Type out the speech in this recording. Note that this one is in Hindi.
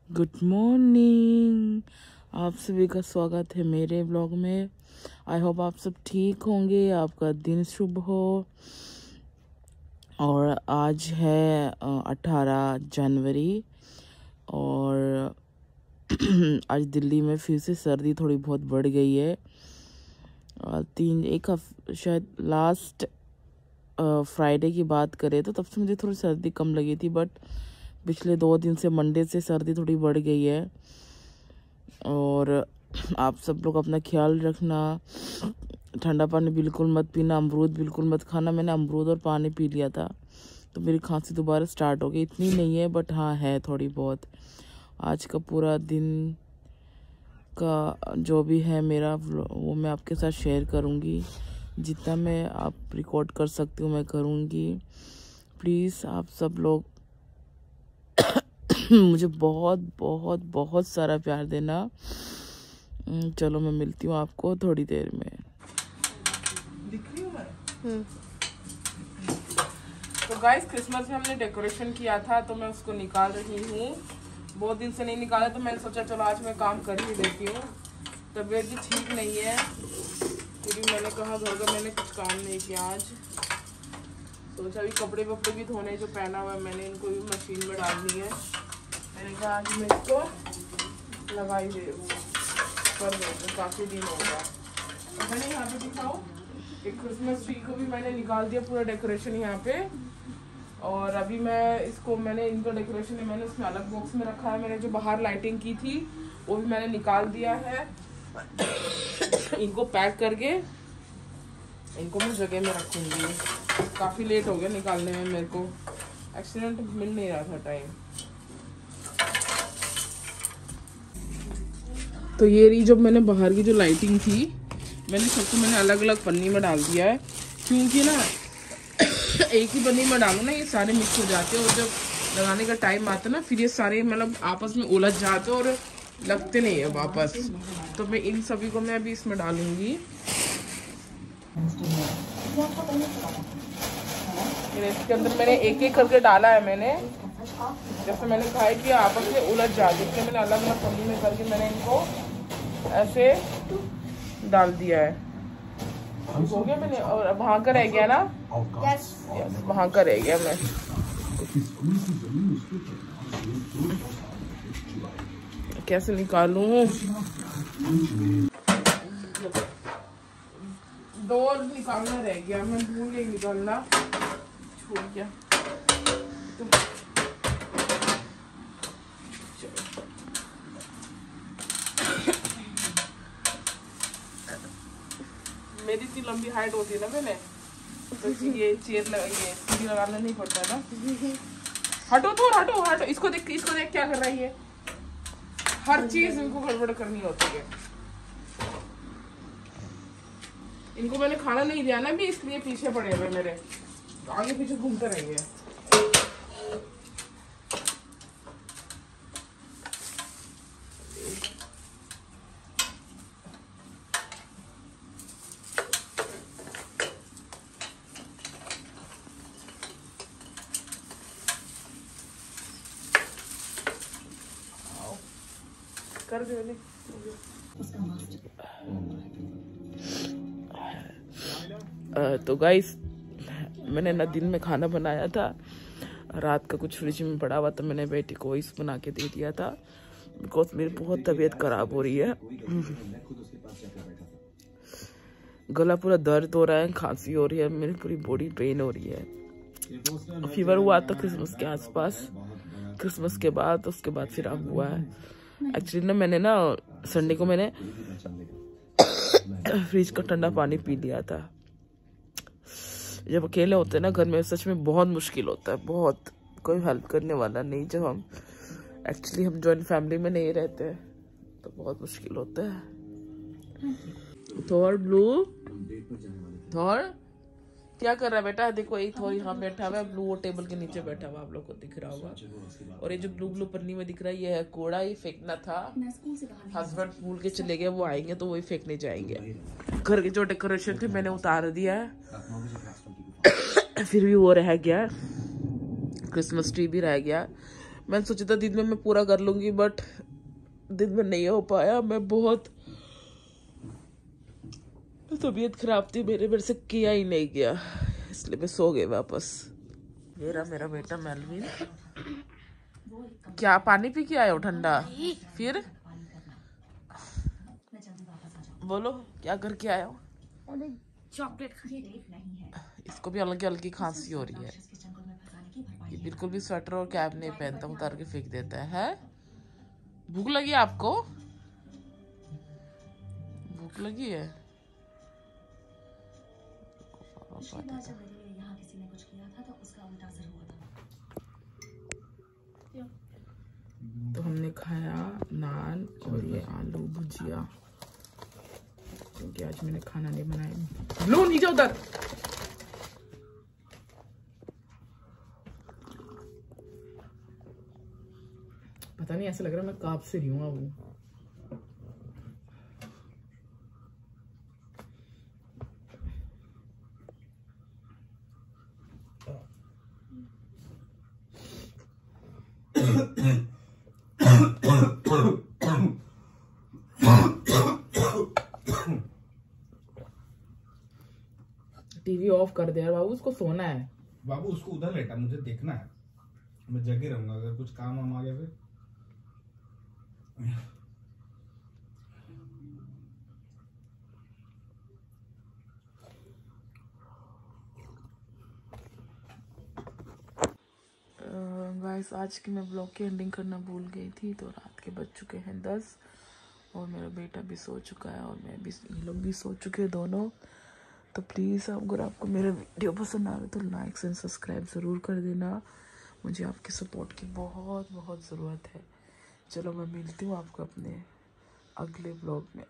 गुड मॉर्निंग, आप सभी का स्वागत है मेरे ब्लॉग में। आई होप आप सब ठीक होंगे, आपका दिन शुभ हो। और आज है 18 जनवरी और आज दिल्ली में फिर से सर्दी थोड़ी बहुत बढ़ गई है। शायद लास्ट फ्राइडे की बात करें तो तब से मुझे थोड़ी सर्दी कम लगी थी, बट पिछले 2 दिन से मंडे से सर्दी थोड़ी बढ़ गई है। और आप सब लोग अपना ख्याल रखना, ठंडा पानी बिल्कुल मत पीना, अमरूद बिल्कुल मत खाना। मैंने अमरूद और पानी पी लिया था तो मेरी खांसी दोबारा स्टार्ट हो गई। इतनी नहीं है बट हाँ है थोड़ी बहुत। आज का पूरा दिन का जो भी है मेरा वो मैं आपके साथ शेयर करूँगी। जितना मैं आप रिकॉर्ड कर सकती हूँ मैं करूँगी। प्लीज़ आप सब लोग मुझे बहुत बहुत बहुत सारा प्यार देना। चलो मैं मिलती हूँ आपको थोड़ी देर में। दिख रही हूँ मैं? तो गाइस, क्रिसमस में हमने डेकोरेशन किया था तो मैं उसको निकाल रही हूँ। बहुत दिन से नहीं निकाला तो मैंने सोचा चलो आज मैं काम कर ही देती हूँ। तबीयत भी ठीक नहीं है क्योंकि मैंने कहा घर का मैंने कुछ काम नहीं किया आज। सोचा अभी कपड़े वपड़े भी धोने जो पहना हुआ है मैंने इनको भी मशीन में डालनी है। मैंने कहा आज मैं इसको लगाई दे कर दे, काफ़ी दिन हो गया। मैंने यहाँ पे दिखाओ एक क्रिसमस ट्री को भी मैंने निकाल दिया, पूरा डेकोरेशन यहाँ पे। और अभी मैं इसको मैंने इनका डेकोरेशन मैंने उसमें अलग बॉक्स में रखा है। मैंने जो बाहर लाइटिंग की थी वो भी मैंने निकाल दिया है। इनको पैक करके इनको मैं जगह में रखूँगी। काफ़ी लेट हो गया निकालने में, मेरे को एक्सीडेंट मिल नहीं रहा था टाइम। तो ये रही जब मैंने बाहर की जो लाइटिंग थी मैंने सबको मैंने अलग अलग पन्नी में डाल दिया है, क्योंकि ना एक ही पन्नी में डालो ना ये सारे मिक्स हो जाते हैं और जब लगाने का टाइम आता है ना फिर ये सारे मतलब आपस में उलझ जाते हैं और लगते नहीं है वापस। तो मैं इन सभी को मैं अभी इसमें डालूंगी। इसके अंदर मैंने एक एक करके डाला है। मैंने जैसे मैंने कहा है कि आपस में उलझ जाते, इसलिए मैंने अलग अलग पन्नी में करके मैंने इनको ऐसे डाल दिया है। हो गया मैंने। और वहाँ का रह गया ना? यस, वहाँ का रह गया। मैं कैसे निकालूं? 2 निकालना रह गया, मैं भूल गई निकालना, छूट गया। मेरी इतनी लंबी हाइट होती है ना मैंने तो ये चेयर ये सीढ़ी लगाना नहीं पड़ता है ना। हटो तो हटो, इसको देख क्या कर रही है। हर चीज इनको गड़बड़ करनी होती है। इनको मैंने खाना नहीं दिया ना भी, इसलिए पीछे पड़े हुए मेरे, आगे पीछे घूमते रहेंगे। कर दे तो गाइस, मैंने ना दिन में खाना बनाया था, रात का कुछ फ्रिज में पड़ा हुआ तो मैंने बेटी को इस बना के दे दिया था, बिकॉज मेरी बहुत तबीयत खराब हो रही है। गला पूरा दर्द हो रहा है, खांसी हो रही है, मेरी पूरी बॉडी पेन हो रही है। फीवर हुआ था क्रिसमस के आसपास, क्रिसमस के बाद उसके बाद फिर अब हुआ है। एक्चुअली ना मैंने ना संडे को मैंने फ्रिज का ठंडा पानी पी लिया था। जब अकेले होते हैं ना घर में सच में बहुत मुश्किल होता है, बहुत, कोई हेल्प करने वाला नहीं। जब हम जॉइंट फैमिली में नहीं रहते तो बहुत मुश्किल होता है। थोर ब्लू, थोर क्या कर रहा है बेटा? देखो एक थोर यहाँ बैठा हुआ है, ब्लू वो टेबल के नीचे बैठा हुआ, आप लोग को दिख रहा होगा। और ये जो ब्लू ब्लू पन्नी में दिख रहा है ये है कूड़ा, ये फेंकना था। हस्बैंड भूल के चले गए, वो आएंगे तो वही फेंकने जाएंगे। घर की जो डेकोरेशन थी मैंने उतार दिया है, फिर भी वो रह गया, क्रिसमस ट्री भी रह गया। मैंने सोचा था दिन में मैं पूरा कर लूँगी, बट दिन में नहीं हो पाया। मैं बहुत तबीयत खराब थी मेरे से किया ही नहीं गया, इसलिए मैं सो गई वापस। ये रहा मेरा बेटा मेलविन। क्या पानी पी के आए हो ठंडा? फिर बोलो क्या करके आए हो? चॉकलेट। इसको भी हल्की हल्की खांसी हो रही है। ये बिल्कुल भी स्वेटर और कैप नहीं पहनता, उतार के फेंक देता है। भूख लगी आपको? भूख लगी है? तो हमने खाया नान और ये आलू भुजिया, क्योंकि आज मैंने खाना नहीं बनाया। लो नीचे उधर। पता नहीं, ऐसा लग रहा है मैं कांप से रही हूँ अब। टीवी ऑफ कर दे यार बाबू, उसको सोना है। बाबू उसको उधर लेटा, मुझे देखना है, मैं जगे रहूंगा अगर कुछ काम वाम आ गया फिर। गाइस आज की मैं ब्लॉग की एंडिंग करना भूल गई थी। तो रात के बज चुके हैं 10 और मेरा बेटा भी सो चुका है और मैं भी, ये लोग भी सो चुके हैं दोनों। तो प्लीज़ अगर आपको मेरा वीडियो पसंद आए तो लाइक एंड सब्सक्राइब ज़रूर कर देना। मुझे आपके सपोर्ट की बहुत बहुत ज़रूरत है। चलो मैं मिलती हूँ आपको अपने अगले ब्लॉग में।